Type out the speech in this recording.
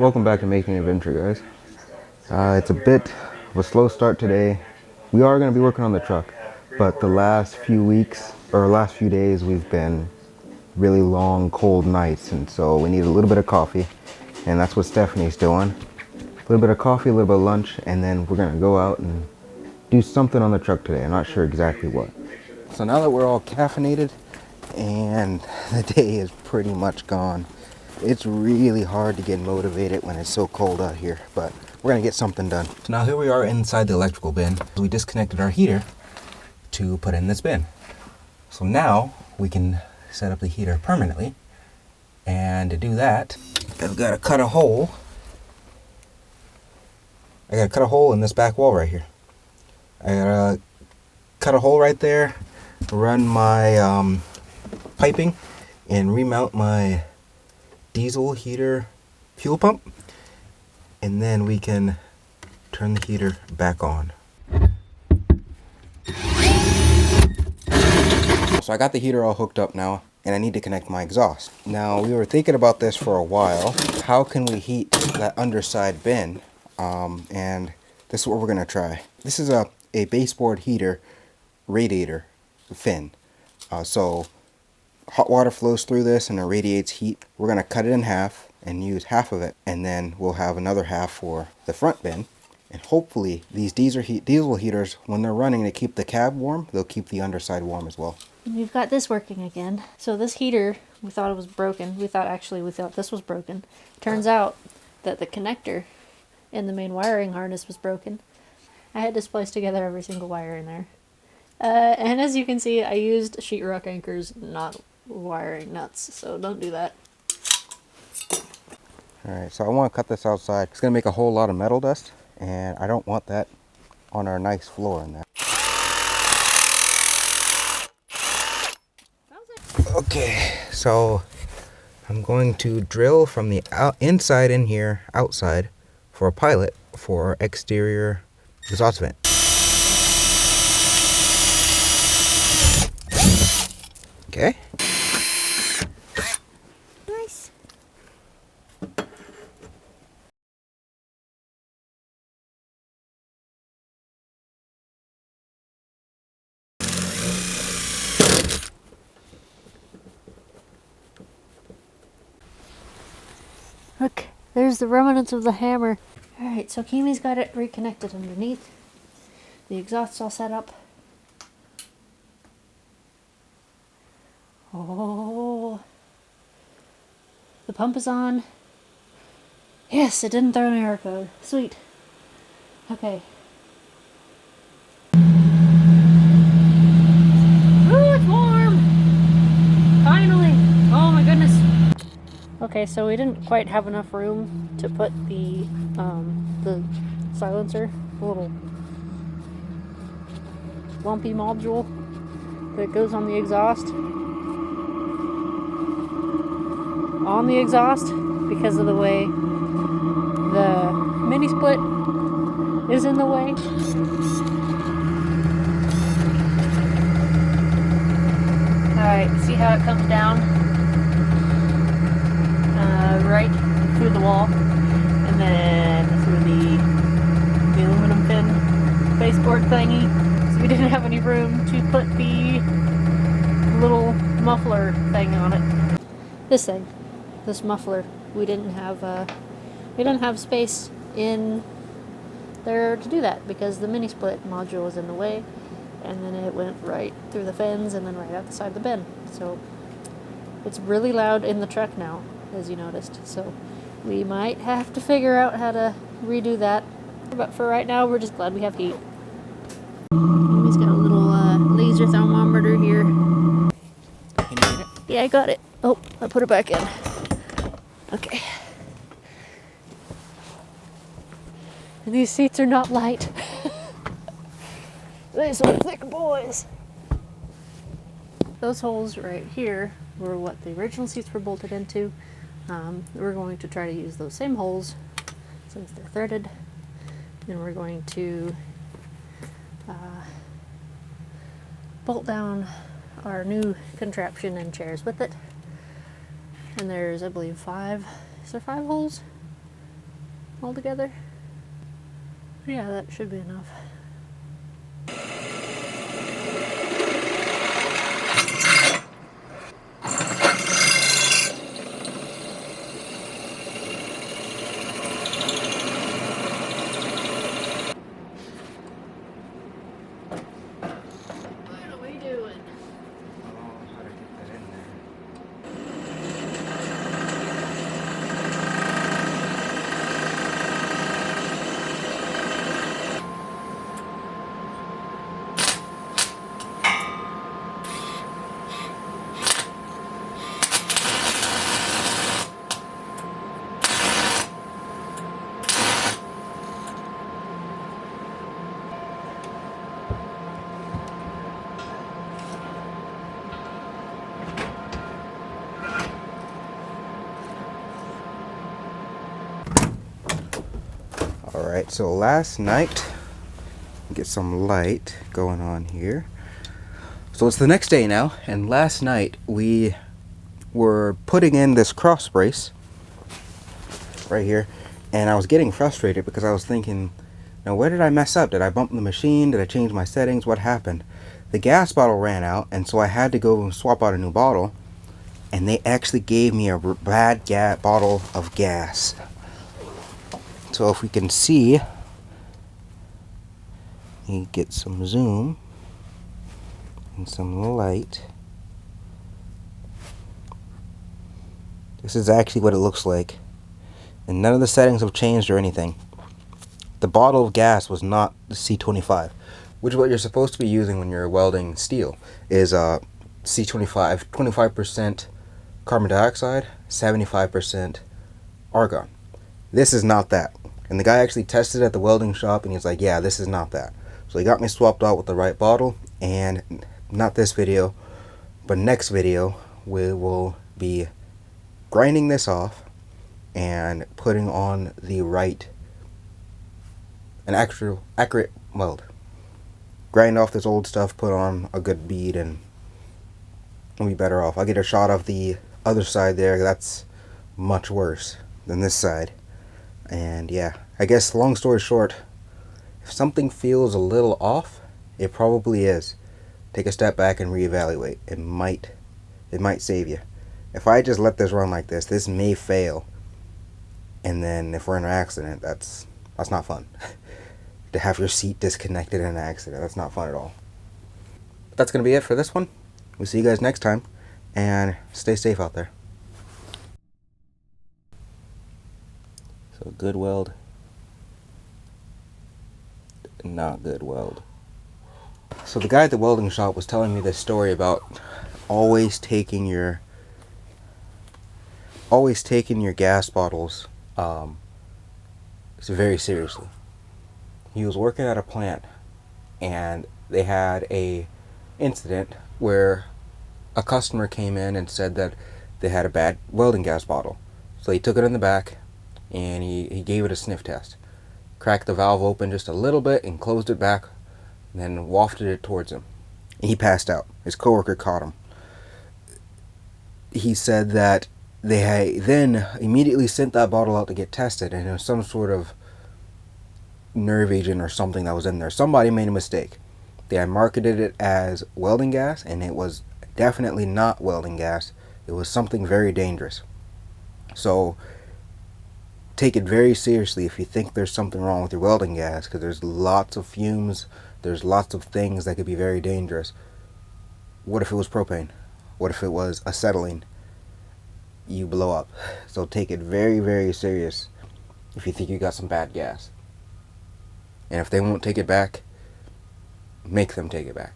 Welcome back to Making Adventure, guys. It's a bit of a slow start today. We are going to be working on the truck, but the last few weeks, or last few days, we've been really long, cold nights, and so we need a little bit of coffee, and that's what Stephanie's doing. A little bit of coffee, a little bit of lunch, and then we're going to go out and do something on the truck today. I'm not sure exactly what. So now that we're all caffeinated, and the day is pretty much gone, it's really hard to get motivated when it's so cold out here, but we're gonna get something done. So now here we are inside the electrical bin. We disconnected our heater to put in this bin. So now we can set up the heater permanently. And to do that, I've got to cut a hole. I gotta cut a hole in this back wall right here. I gotta cut a hole right there, run my piping, and remount my diesel heater fuel pump, and then we can turn the heater back on. So I got the heater all hooked up now, and I need to connect my exhaust. Now, we were thinking about this for a while. How can we heat that underside bin? And this is what we're gonna try. This is a baseboard heater radiator fin. So hot water flows through this and it radiates heat. We're going to cut it in half and use half of it, and then we'll have another half for the front bin. And hopefully these diesel heaters, when they're running to keep the cab warm, they'll keep the underside warm as well. We've got this working again. So this heater, we thought it was broken. We thought this was broken. Turns out that the connector in the main wiring harness was broken. I had to splice together every single wire in there. And as you can see, I used sheetrock anchors, not wiring nuts, so don't do that. Alright, so I want to cut this outside. It's going to make a whole lot of metal dust, and I don't want that on our nice floor in there. Okay, so I'm going to drill from the inside in here, outside, for a pilot for our exterior exhaust vent. Okay. Nice. Look, there's the remnants of the hammer. Alright, so Kimi's got it reconnected underneath. The exhaust's all set up. Oh, the pump is on. Yes, it didn't throw an error code. Sweet. Okay. Ooh, it's warm! Finally! Oh my goodness. Okay, so we didn't quite have enough room to put the silencer, the little lumpy module that goes on the exhaust. Because of the way the mini split is in the way. Alright, see how it comes down right through the wall and then through the aluminum fin baseboard thingy. So we didn't have any room to put the little muffler thing on it. This muffler, we didn't have space in there to do that because the mini split module was in the way, and then it went right through the fins and then right out the side of the bin. So it's really loud in the truck now, as you noticed. So we might have to figure out how to redo that. But for right now, we're just glad we have heat. He's got a little laser thermometer here. Can you get it? Yeah, I got it. Oh, I put it back in. Okay. And these seats are not light. These are thick boys. Those holes right here were what the original seats were bolted into. We're going to try to use those same holes since they're threaded. And we're going to bolt down our new contraption and chairs with it. And there's, I believe, 5. Is there 5 holes? altogether. Yeah, that should be enough. What are we doing? Alright, so last night, get some light going on here. So it's the next day now, and last night we were putting in this cross brace right here, and I was getting frustrated because I was thinking, now where did I mess up? Did I bump the machine? Did I change my settings? What happened? The gas bottle ran out, and so I had to go and swap out a new bottle, and they actually gave me a bad bottle of gas. So if we can see, you get some zoom and some light. This is actually what it looks like, and none of the settings have changed or anything. The bottle of gas was not the C25, which is what you're supposed to be using when you're welding steel, is C25, 25% carbon dioxide, 75% argon. This is not that. And the guy actually tested it at the welding shop, and he's like, yeah, this is not that. So he got me swapped out with the right bottle, and not this video, but next video, we will be grinding this off and putting on the right, an accurate weld. Grind off this old stuff, put on a good bead, and we'll be better off. I'll get a shot of the other side there. That's much worse than this side. And yeah, I guess long story short, if something feels a little off, it probably is. Take a step back and reevaluate. It might save you. If I just let this run like this may fail. And then if we're in an accident, that's not fun. To have your seat disconnected in an accident, that's not fun at all. But that's going to be it for this one. We'll see you guys next time, and stay safe out there. So good weld, not good weld. So the guy at the welding shop was telling me this story about always taking your gas bottles very seriously. He was working at a plant, and they had a incident where a customer came in and said that they had a bad welding gas bottle. So he took it in the back, and he gave it a sniff test. Cracked the valve open just a little bit and closed it back, and then wafted it towards him. He passed out. His coworker caught him. He said that they had then immediately sent that bottle out to get tested, and it was some sort of nerve agent or something that was in there. Somebody made a mistake. They had marketed it as welding gas, and it was definitely not welding gas. It was something very dangerous. So take it very seriously if you think there's something wrong with your welding gas, because there's lots of fumes, there's lots of things that could be very dangerous. What if it was propane? What if it was acetylene? You blow up. So take it very, very serious if you think you got some bad gas. And if they won't take it back, make them take it back.